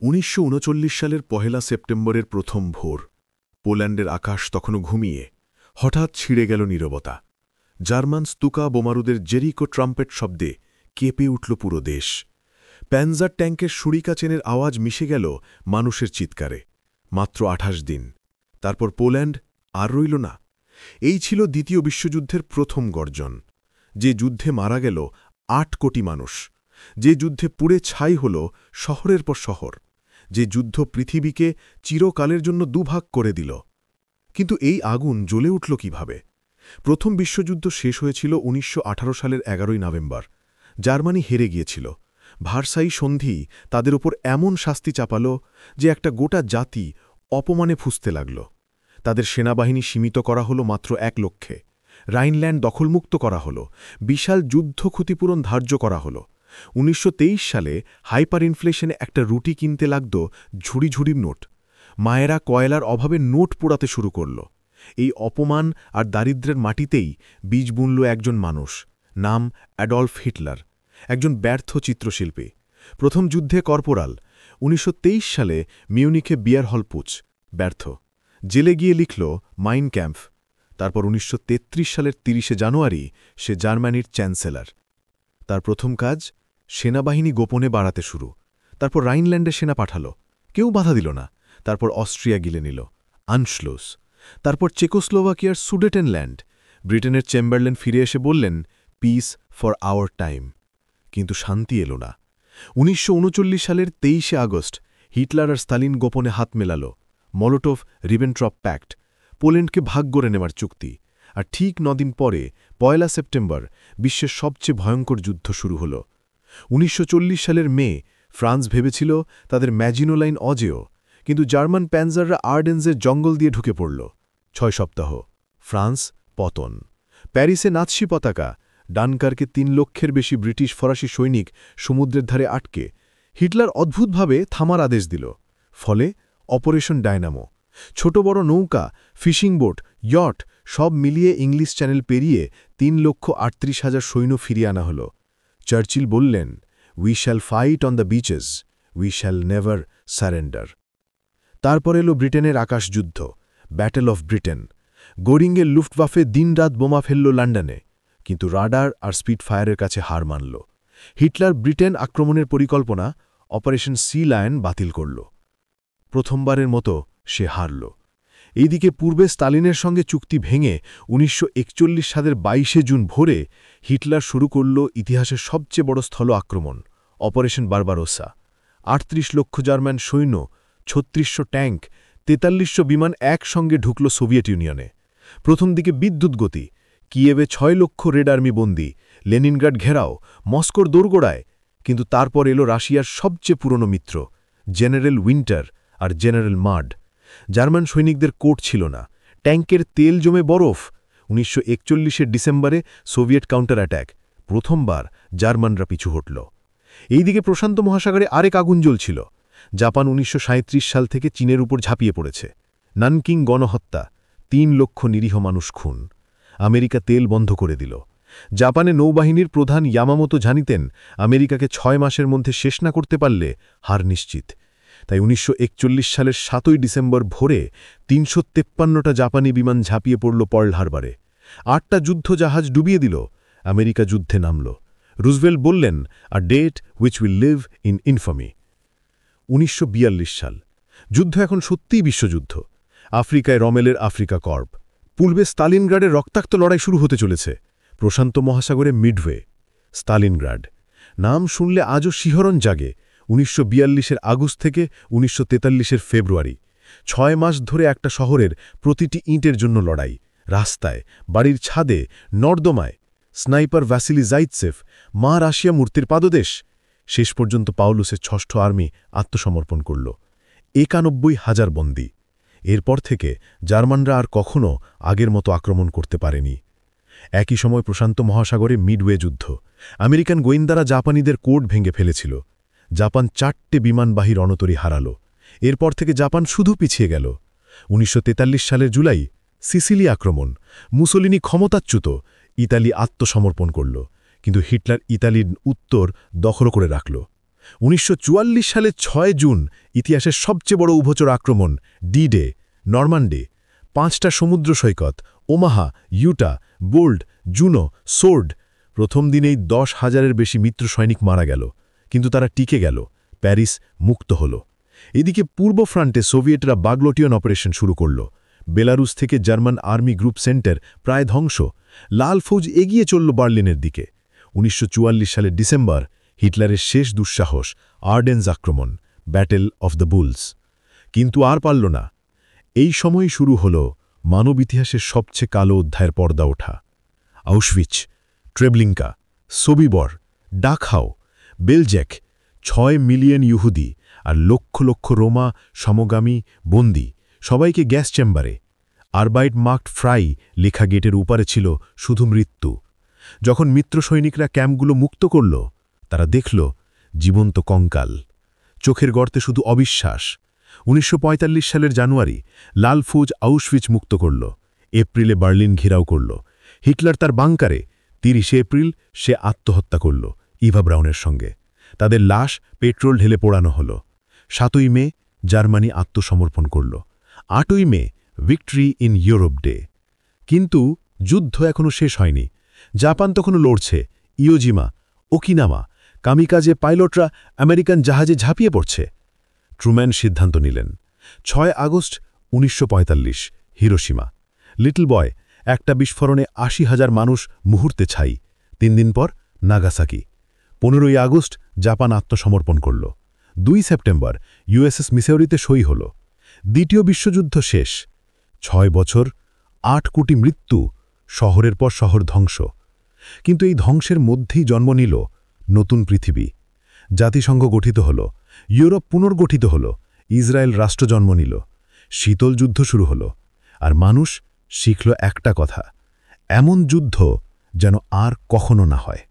১৯৩৯ সালের ১ সেপ্টেম্বরের প্রথম ভোর। পোল্যান্ডের আকাশ তখনও ঘুমিয়ে। হঠাৎ ছিঁড়ে গেল নীরবতা। জার্মান স্তুকা বোমারুদের জেরিকো ট্রাম্পেট শব্দে কেঁপে উঠল পুরো দেশ। প্যানজার ট্যাঙ্কের সুরিকা চেনের আওয়াজ মিশে গেল মানুষের চিৎকারে। মাত্র ২৮ দিন। তারপর পোল্যান্ড আর রইল না। এই ছিল দ্বিতীয় বিশ্বযুদ্ধের প্রথম গর্জন। যে যুদ্ধে মারা গেল ৮ কোটি মানুষ। যে যুদ্ধে পুড়ে ছাই হল শহরের পর শহর। যে যুদ্ধ পৃথিবীকে চিরকালের জন্য দুভাগ করে দিল। কিন্তু এই আগুন জ্বলে উঠল কিভাবে? প্রথম বিশ্বযুদ্ধ শেষ হয়েছিল ১৯১৮ সালের ১১ নভেম্বর। জার্মানি হেরে গিয়েছিল। ভার্সাই সন্ধি তাদের ওপর এমন শাস্তি চাপাল যে একটা গোটা জাতি অপমানে ফুঁসতে লাগল। তাদের সেনাবাহিনী সীমিত করা হলো মাত্র ১ লক্ষে। রাইনল্যান্ড দখলমুক্ত করা হল। বিশাল যুদ্ধ ক্ষতিপূরণ ধার্য করা হল। ১৯২৩ সালে হাইপার ইনফ্লেশনে একটা রুটি কিনতে লাগত ঝুড়ি ঝুড়ির নোট। মায়েরা কয়লার অভাবে নোট পোড়াতে শুরু করল। এই অপমান আর দারিদ্র্যের মাটিতেই বীজ বুনল একজন মানুষ, নাম অ্যাডলফ হিটলার, একজন ব্যর্থ চিত্রশিল্পী। প্রথম যুদ্ধে কর্পোরাল। ১৯২৩ সালে মিউনিখে বিয়ার হল পুচ, ব্যর্থ। জেলে গিয়ে লিখল মাইন ক্যাম্প। তারপর ১৯৩৩ সালের ৩০ জানুয়ারি সে জার্মানির চ্যান্সেলর। তার প্রথম কাজ সেনাবাহিনী গোপনে বাড়াতে শুরু। তারপর রাইনল্যান্ডে সেনা পাঠাল, কেউ বাধা দিল না। তারপর অস্ট্রিয়া গিলে নিল, আনশলুস। তারপর চেকোস্লোভাকিয়ার সুডেটেনল্যান্ড। ব্রিটেনের চেম্বারলেন ফিরে এসে বললেন, পিস ফর আওয়ার টাইম। কিন্তু শান্তি এলো না। ১৯৩৯ সালের ২৩ আগস্ট হিটলার আর স্তালিন গোপনে হাত মেলাল। মলোটোভ রিবেনট্রপ প্যাক্ট, পোল্যান্ডকে ভাগ করে নেওয়ার চুক্তি। আর ঠিক ৯ দিন পরে ১ সেপ্টেম্বর বিশ্বের সবচেয়ে ভয়ঙ্কর যুদ্ধ শুরু হল। ১৯৪০ সালের মে ফ্রান্স ভেবেছিল তাদের ম্যাজিনো লাইন অজেয়, কিন্তু জার্মান প্যানজাররা আর্ডেন্সের জঙ্গল দিয়ে ঢুকে পড়ল। ৬ সপ্তাহ, ফ্রান্স পতন। প্যারিসে নাৎসি পতাকা। ডানকার্কে ৩ লক্ষের বেশি ব্রিটিশ ফরাসি সৈনিক সমুদ্রের ধারে আটকে। হিটলার অদ্ভুতভাবে থামার আদেশ দিল। ফলে অপারেশন ডায়নামো। ছোট বড় নৌকা, ফিশিং বোট, ইয়ট সব মিলিয়ে ইংলিশ চ্যানেল পেরিয়ে ৩,৩৮,০০০ সৈন্য ফিরিয়ে আনা হল। চার্চিল বললেন, we shall fight on the bitches, we shall never surrender. তারপর এলো ব্রিটেনের আকাশযুদ্ধ, ব্যাটেল অফ ব্রিটেন। গোরিংয়ের লুফটওয়াফে দিনরাত বোমা ফেলল লন্ডনে, কিন্তু রাডার আর স্পিডফায়ারের কাছে হার মানল। হিটলার ব্রিটেন আক্রমণের পরিকল্পনা অপারেশন সি লায়ন বাতিল করল। প্রথমবারের মতো সে হারল। এইদিকে পূর্বে স্তালিনের সঙ্গে চুক্তি ভেঙে ১৯৪১ সালের ২২ জুন ভোরে হিটলার শুরু করল ইতিহাসের সবচেয়ে বড় স্থল আক্রমণ, অপারেশন বারবারোসা। ৩৮ লক্ষ জার্মান সৈন্য, ৩৬০০ ট্যাঙ্ক, ৪৩০০ বিমান একসঙ্গে ঢুকল সোভিয়েত ইউনিয়নে। প্রথম দিকে বিদ্যুৎ গতি। কিয়েভে ৬ লক্ষ রেড আর্মি বন্দী, লেনিনগ্রাড ঘেরাও, মস্কোর দোরগোড়ায়। কিন্তু তারপর এলো রাশিয়ার সবচেয়ে পুরনো মিত্র, জেনারেল উইন্টার আর জেনারেল মাড। জার্মান সৈনিকদের কোট ছিল না, ট্যাঙ্কের তেল জমে বরফ। ১৯৪১ ডিসেম্বরে সোভিয়েত কাউন্টার অ্যাট্যাক। প্রথমবার জার্মানরা পিছু হটল। এইদিকে প্রশান্ত মহাসাগরে আরেক আগুন জ্বলছিল। জাপান ১৯৩৭ সাল থেকে চীনের উপর ঝাঁপিয়ে পড়েছে। নানকিং গণহত্যা, ৩ লক্ষ নিরীহ মানুষ খুন। আমেরিকা তেল বন্ধ করে দিল। জাপানে নৌবাহিনীর প্রধান ইয়ামামোতো জানিতেন, আমেরিকাকে ৬ মাসের মধ্যে শেষ না করতে পারলে হার নিশ্চিত। তাই ১৯৪১ সালের ৭ ডিসেম্বর ভোরে ৩৫৩টা জাপানি বিমান ঝাঁপিয়ে পড়ল পার্ল হারবারে। ৮টা যুদ্ধজাহাজ ডুবিয়ে দিল। আমেরিকা যুদ্ধে নামল। রুজভেল্ট বললেন, a date which will live in infamy. ১৯৪২ সাল। যুদ্ধ এখন সত্যিই বিশ্বযুদ্ধ। আফ্রিকায় রমেলের আফ্রিকা কর্প। পূর্বে স্তালিনগ্রাডে রক্তাক্ত লড়াই শুরু হতে চলেছে। প্রশান্ত মহাসাগরে মিডওয়ে। স্তালিনগ্রাড নাম শুনলে আজও শিহরণ জাগে। ১৯৪২ আগস্ট থেকে ১৯৪৩ ফেব্রুয়ারি। ৬ মাস ধরে একটা শহরের প্রতিটি ইঁটের জন্য লড়াই। রাস্তায়, বাড়ির ছাদে, নর্দমায়। স্নাইপার ভ্যাসিলি জাইৎসেভ, মা রাশিয়া মূর্তির পাদদেশ। শেষ পর্যন্ত পাউলুসের ৬ষ্ঠ আর্মি আত্মসমর্পণ করল। ৯১,০০০ বন্দী। এরপর থেকে জার্মানরা আর কখনও আগের মতো আক্রমণ করতে পারেনি। একই সময় প্রশান্ত মহাসাগরে মিডওয়ে যুদ্ধ। আমেরিকান গোয়েন্দারা জাপানিদের কোড ভেঙে ফেলেছিল। জাপান ৪টে বিমানবাহী রণতরী হারাল। এরপর থেকে জাপান শুধু পিছিয়ে গেল। ১৯৪৩ সালের জুলাই সিসিলি আক্রমণ। মুসোলিনি ক্ষমতাচ্যুত। ইতালি আত্মসমর্পণ করল, কিন্তু হিটলার ইতালির উত্তর দখল করে রাখল। 1944 সালে 6 জুন ইতিহাসের সবচেয়ে বড় উভচর আক্রমণ ডি-ডে, নরমান্ডি, 5টা সমুদ্র সৈকত Omaha, Utah, Gold, Juno, Sword. প্রথম দিনেই 10,000-এর বেশি মিত্র সৈনিক মারা গেল, কিন্তু তারা টিকে গেল, প্যারিস মুক্ত হল। এদিকে পূর্ব ফ্রন্টে সোভিয়েটরা বাগলোটিয়ন অপারেশন শুরু করল। বেলারুস থেকে জার্মান আর্মি গ্রুপ সেন্টার প্রায় ধ্বংস। লাল ফৌজ এগিয়ে চলল বার্লিনের দিকে। 1944 সালের ডিসেম্বর হিটলারের শেষ দুঃসাহস আর্ডেন্স আক্রমণ, ব্যাটেল অফ দ্য বুলস। কিন্তু আর পারল না। এই সময়ই শুরু হল মানব ইতিহাসের সবচেয়ে কালো অধ্যায়ের পর্দা ওঠা। আউশভিচ, ট্রেবলিঙ্কা, সোবিবর, ডাকহাউ, বেলজ্যাক, 6 মিলিয়ন ইহুদি আর লক্ষ লক্ষ রোমা সমগামী বন্দী, সবাইকে গ্যাস চেম্বারে। আরবাইট মার্কড ফ্রাই লেখা গেটের উপরে ছিল শুধু মৃত্যু। যখন মিত্র সৈনিকরা ক্যাম্পগুলো মুক্ত করল, তারা দেখল জীবন্ত কঙ্কাল। চোখের গর্তে শুধু অবিশ্বাস। 1945 সালের জানুয়ারি লাল ফৌজ আউশভিচ মুক্ত করল। এপ্রিলে বার্লিন ঘেরাও করল। হিটলার তার বাংকারে 30 এপ্রিল সে আত্মহত্যা করল ইভা ব্রাউনের সঙ্গে। তাদের লাশ পেট্রোল ঢেলে পোড়ানো হল। 7 মে জার্মানি আত্মসমর্পণ করল। 8 মে ভিক্টরি ইন ইউরোপ ডে। কিন্তু যুদ্ধ এখনও শেষ হয়নি। জাপান তখনও লড়ছে। ইয়োজিমা, ওকিনাওয়া, কামিকাজে পাইলটরা আমেরিকান জাহাজে ঝাঁপিয়ে পড়ছে। ট্রুম্যান সিদ্ধান্ত নিলেন। 6 আগস্ট 1945 হিরোশিমা। লিটল বয়, একটা বিস্ফোরণে 80,000 মানুষ মুহূর্তে ছাই। 3 দিন পর নাগাসাকি। 15 আগস্ট জাপান আত্মসমর্পণ করল। 2 সেপ্টেম্বর ইউএসএস মিসৌরিতে সই হল। দ্বিতীয় বিশ্বযুদ্ধ শেষ। 6 বছর, 8 কোটি মৃত্যু, শহরের পর শহর ধ্বংস। কিন্তু এই ধ্বংসের মধ্যেই জন্ম নিল নতুন পৃথিবী। জাতিসংঘ গঠিত হল, ইউরোপ পুনর্গঠিত হল, ইসরায়েল রাষ্ট্র জন্ম নিল। শীতল যুদ্ধ শুরু হল, আর মানুষ শিখল একটা কথা, এমন যুদ্ধ যেন আর কখনো না হয়।